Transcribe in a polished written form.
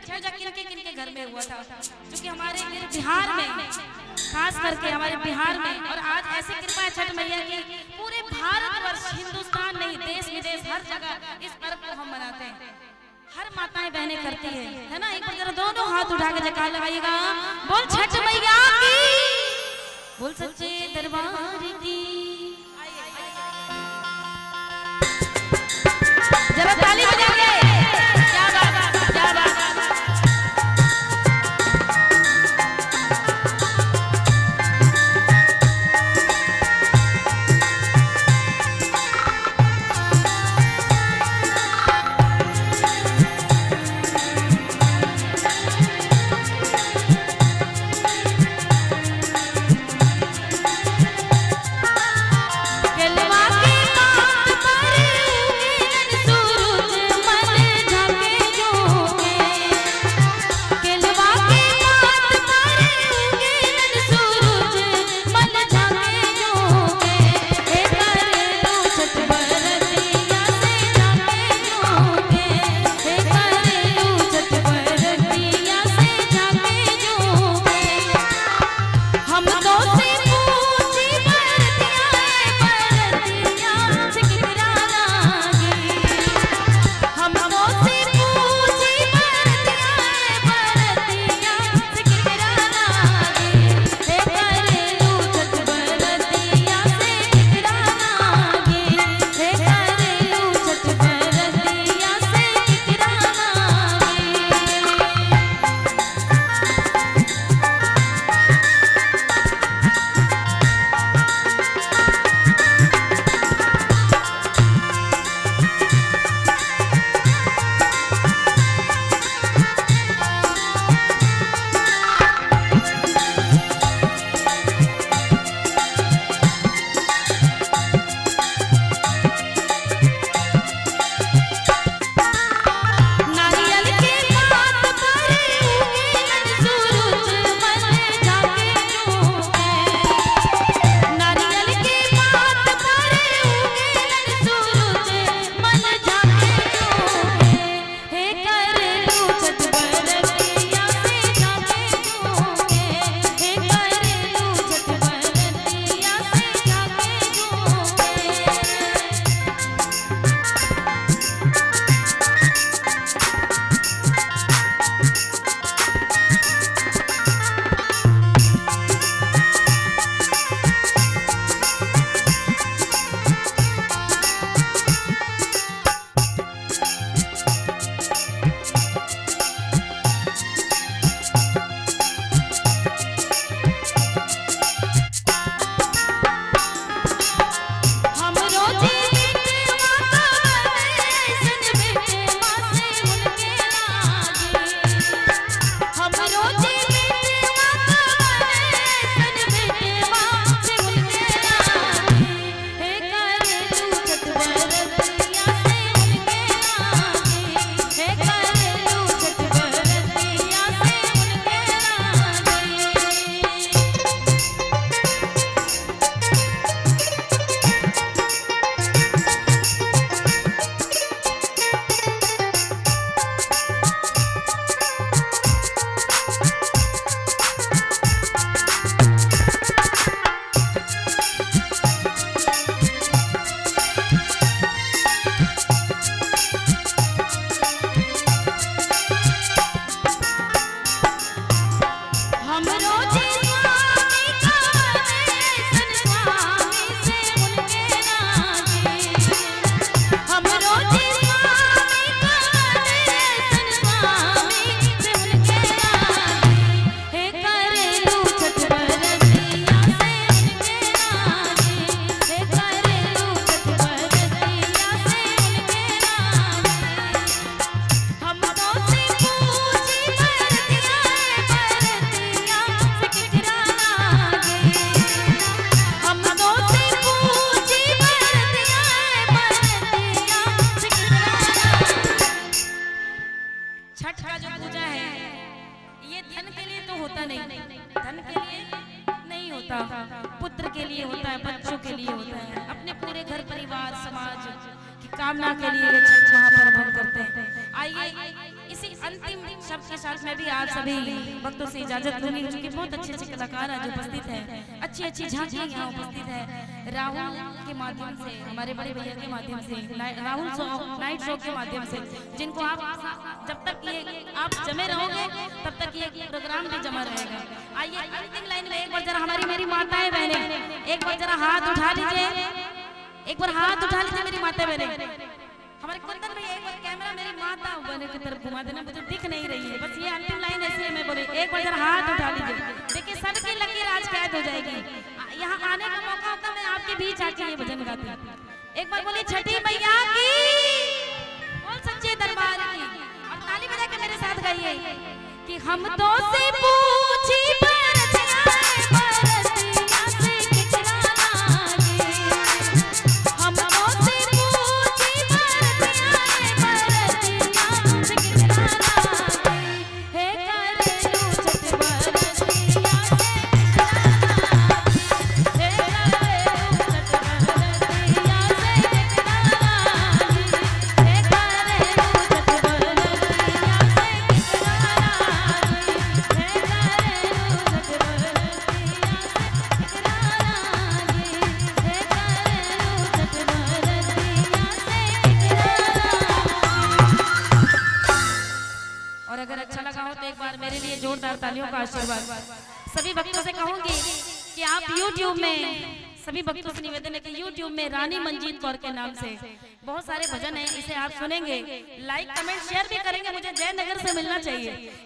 छठ पूजा किनके घर में हुआ था, जो कि हमारे बिहार में, खास करके हमारे बिहार में। और आज ऐसी कृपा है छठ मैया की, पूरे भारतवर्ष, हिंदुस्तान नहीं, देश विदेश हर जगह इस पर्व को हम मनाते हैं। हर माताएं बहनें करती है ना। एक बार जरा दोनों हाथ उठा के जयकार लगाइएगा, बोल छठ मैया की, बोल सच्चे दरबार की। जरा ताली बजा के, क्या बात, क्या बात। पुत्र के लिए होता है, बच्चों के लिए होता है, अपने पूरे घर परिवार समाज की कामना के लिए ये छठ महापर्व हम करते हैं। आइए इसी अंतिम शब्द के साथ मैं भी आप सभी भक्तों से इजाजत लूंगी, क्योंकि बहुत अच्छे अच्छे कलाकार आज उपस्थित हैं, अच्छी अच्छी झांकियां यहाँ उपस्थित है। राहुल के माध्यम से, हमारे बड़े भैया के माध्यम से, राहुल नाइट शो के माध्यम से, जिनको आप जब तक ये आप जमे रहोगे तब तक ये प्रोग्राम भी जमा रहेगा। आइए अंतिम लाइन में एक बार जरा हमारी मेरी माताएं बहनें एक बार जरा हाथ उठा लीजिए, एक बार हाथ उठा लीजिए मेरी माता बहनें। हमारे कुंदन भैया एक बार कैमरा मेरी माता बहने की तरफ घुमा देना, मुझे दिख नहीं रही है, बस ये अंतिम लाइन ऐसी मैं बोली, एक बार जरा हाथ उठा लीजिए। देखिए सबकी लकीर आज कैद हो जाएगी। यहाँ आने का मौका होता मैं आपके बीच आके ये भजन गाती हूँ। एक बार बोली छठी मैया की, बोल सच्चे दरबार की, और ताली बजा के मेरे साथ गाइए कि हम तो से पूछी मेरे लिए जोरदार तालियों का आशीर्वाद। सभी भक्तों से कहूंगी कि आप YouTube में, सभी भक्तों से निवेदन है कि YouTube में रानी मंजीत कौर के नाम से बहुत सारे भजन हैं, इसे आप सुनेंगे, लाइक कमेंट शेयर भी करेंगे। मुझे जयनगर से मिलना चाहिए।